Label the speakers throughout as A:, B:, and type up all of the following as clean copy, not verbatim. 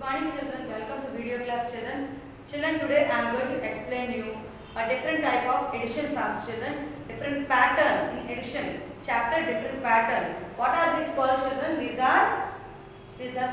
A: morning children, welcome to video class children. Children, today I am going to explain you a different type of addition sums children, different pattern in addition, chapter different pattern. What are these called children? These are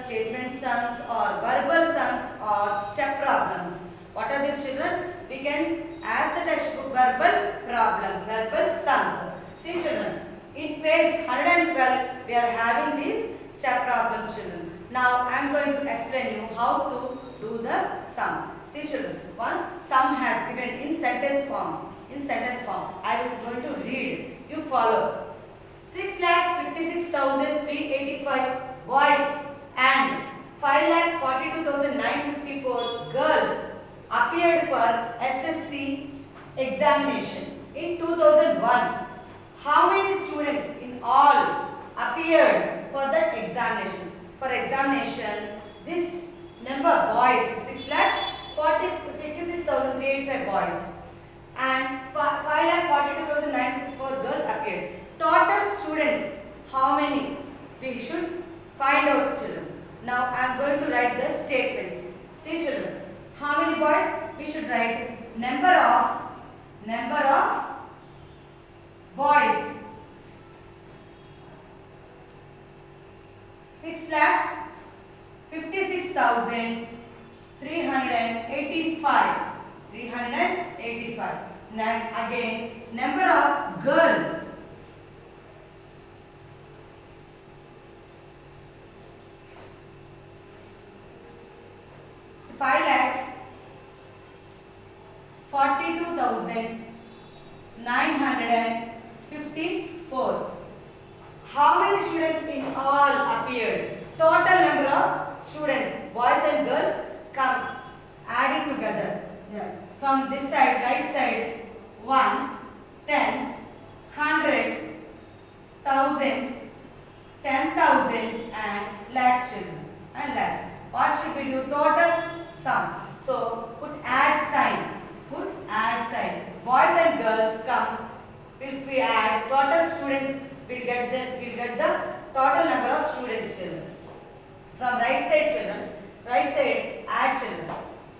A: statement sums or verbal sums or step problems. What are these children? We can ask the textbook verbal problems, verbal sums. See children, in page 112 we are having these step problems children. Now I am going to explain you how to do the sum. See children, one sum has given in sentence form. In sentence form, I will going to read. You follow. 6,56,385 boys and 5,42,954 girls appeared for SSC examination in 2001. How many students in all appeared for that examination? For examination, this number boys 6,56,385 boys and 5,42,954 girls appeared. Total students, how many? We should find out children. Now I am going to write the statements. See children, how many boys? We should write number of boys 6,56,385. Now again, number of girls 5,42,954. How many students in all appeared? Total number of students, boys and girls, come adding together. Yeah. From this side, right side, ones, tens, hundreds, thousands, 10,000s and lakhs children. And lakhs. What should we do? Total sum. So put add sign. Put add sign. Boys and girls come. If we add total students, we'll get the total number of students children. From right side children, right side add children.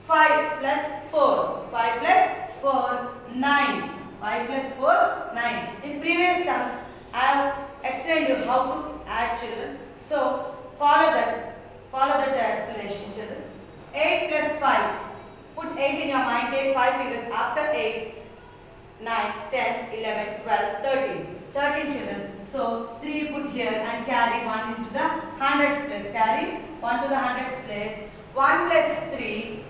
A: 5 plus 4, 5 plus 4, 9. 5 plus 4, 9. In previous sums, I have explained you how to add children. So follow that explanation children. 8 plus 5. Put 8 in your mind, take 5 figures after 8. 9, 10, 11, 12, 13. 13 children. So 3 put here and carry 1 into the hundreds place. Carry 1 to the hundreds place. 1 plus 3,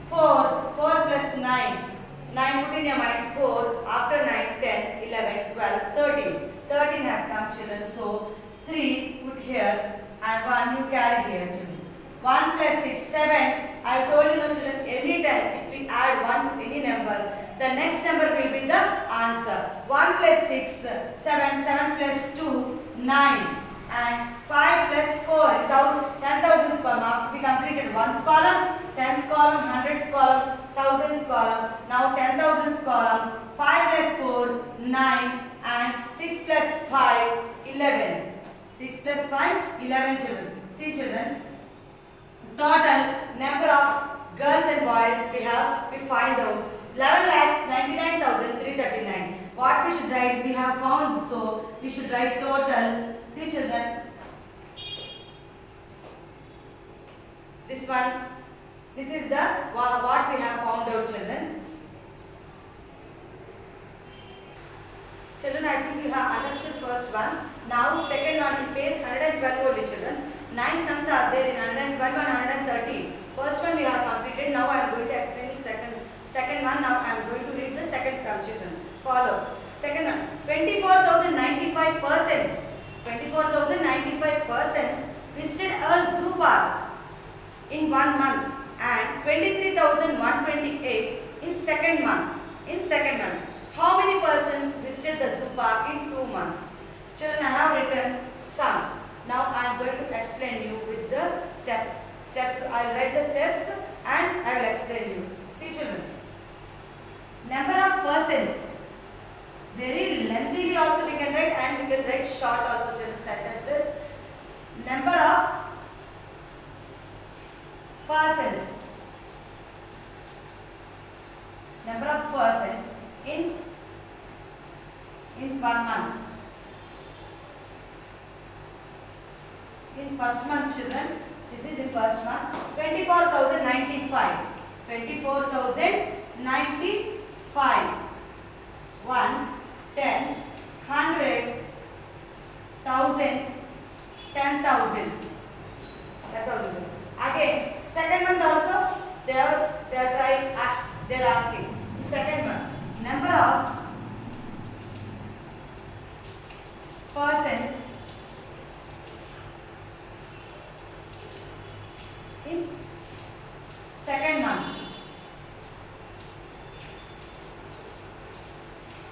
A: 4. 4 plus 9. 9 put in your mind 4. After 9, 10, 11, 12, 13. 13 has come children. So 3 put here and 1 you carry here children. 1 plus 6, 7. I have told you no children, any time if we add 1 to any number, the next number will be the answer. 1 plus 6, 7, 7 plus 2, 9 and 5 plus 4 without 10,000s column. We completed 1's column, 10's column, 100's column, 1000's column. Now 10,000's column. 5 plus 4, 9 and 6 plus 5, 11. 6 plus 5, 11 children. See children, total number of girls and boys we find out 11,99,339. What we should write? We have found, so we should write total. See children, this one, this is the what we have found out children. Children, I think you have understood first one. Now second one in page 112 only children. 9 sums are there in 112 and 113. First one we have completed. Now I am going to explain the second one. Now I am going to read the second sum children. Follow. Second one. 24,095 persons. 24,095 persons visited a zoo park in 1 month and 23,128 in second month. In second month. How many persons visited the zoo park in 2 months? Children, I have written sum. Now I am going to explain you with the steps. I will write the steps and I will explain you. See children. Number of persons. Very lengthily also we can write and we can write short also children sentences. Number of persons. Number of persons in 1 month. In first month, children, this is in first month, 24,095. 24,095. Ones, tens, hundreds, thousands, 10,000s. Again, second month also they are trying. They are asking. Second month, number of persons in second month.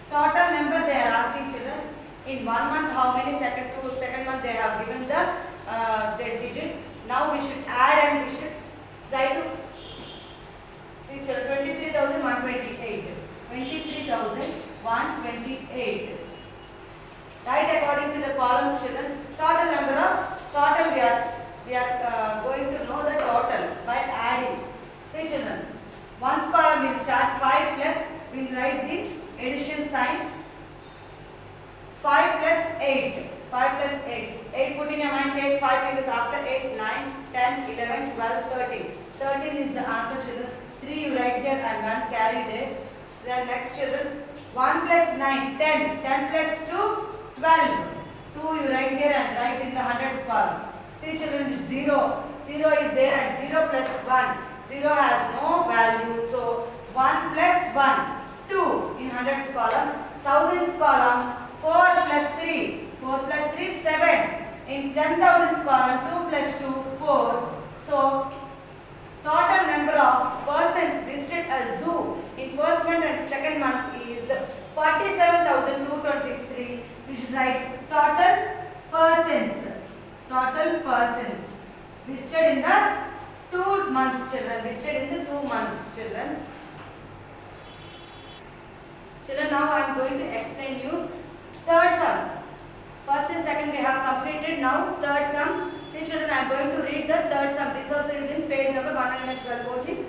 A: Total number they are asking, children. In 1 month, how many second month they have given the their digits. Now we should add and we should try to see, children. 23,128. 23,128. Write according to the columns, children. Total number of we are going to know the total by adding. See, children. Once column will start 5 plus. We will write the addition sign. 5 plus 8. 5 plus 8. 8 put in your mind. Take 5 fingers after 8, 9, 10, 11, 12, 13. 13 is the answer, children. 3 you write here and 1 carry there. Then next, children. 1 plus 9, 10. 10 plus 2, 12. 2 you write here and write in the hundreds column. See, children, 0. 0 is there and 0 plus 1. 0 has no value. So 1 plus 1, 2 in hundreds column. Thousands column, 4 plus 3. 4 plus 3, 7. In 10,000s column, 2 plus 2, 4. So total number of persons visited a zoo in first month and second month is 47,223. We should write total persons. Total persons visited in the 2 months, children. Visited in the 2 months, children. Children, now I am going to explain you third sum. First and second we have completed. Now third sum. See, children, I am going to read the third sum. This also is in page number 112 only.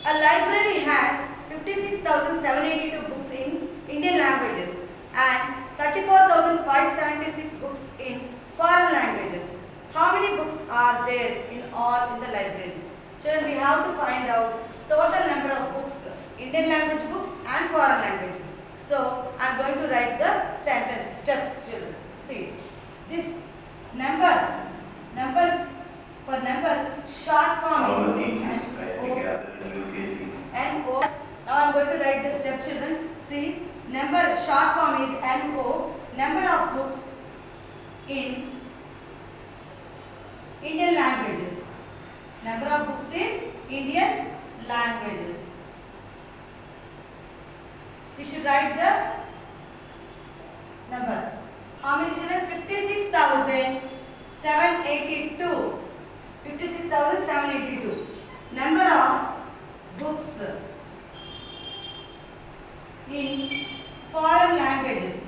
A: A library has 56,782 books in Indian languages and 34,576 books in foreign languages. How many books are there in all in the library? Children, we have to find out total number of books, Indian language books and foreign language books. So, I am going to write the sentence steps, children. See, this number short form is NO. Now I am going to write the step, children. See, number short form is NO. Number of books in Indian languages. Number of books in Indian languages. We should write the number. How many, children? 56,782. 56,782. Number of books in foreign languages.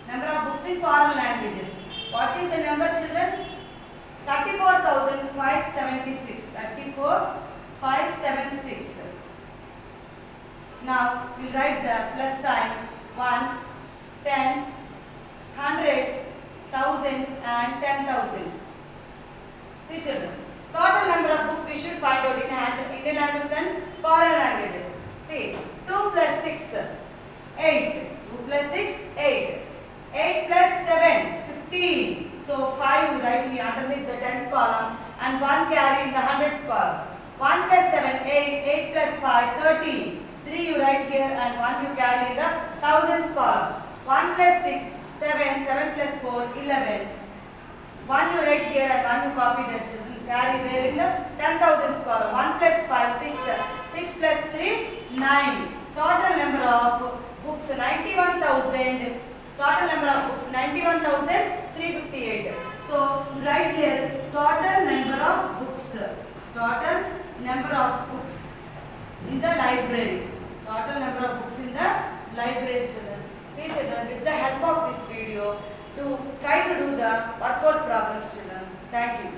A: Number of books in foreign languages. What is the number, children? 34,576. 34,576. Now we will write the plus sign. Ones, tens, hundreds, thousands and 10,000s. See, children. Total number of books we should find out in Indian languages and foreign languages. See, 2 plus 6, 8. 2 plus 6, 8. 8 plus 7, 15. So 5 you write here underneath the tens column and 1 carry in the hundreds column. 1 plus 7, 8. 8 plus 5, 13. 3 you write here and 1 you carry in the thousands column. 1 plus 6, 7. 7 plus 4, 11. 1 you write here and 1 you copy the children. Carry there in the 10,000s column. 1 plus 5, 6. 6 plus 3, 9. Total number of books 91,000. Total number of books 91,358. So write here total number of books. Total number of books in the library. Total number of books in the library, children. See, children, with the help of this video, to try to do the workout problems, children. Thank you.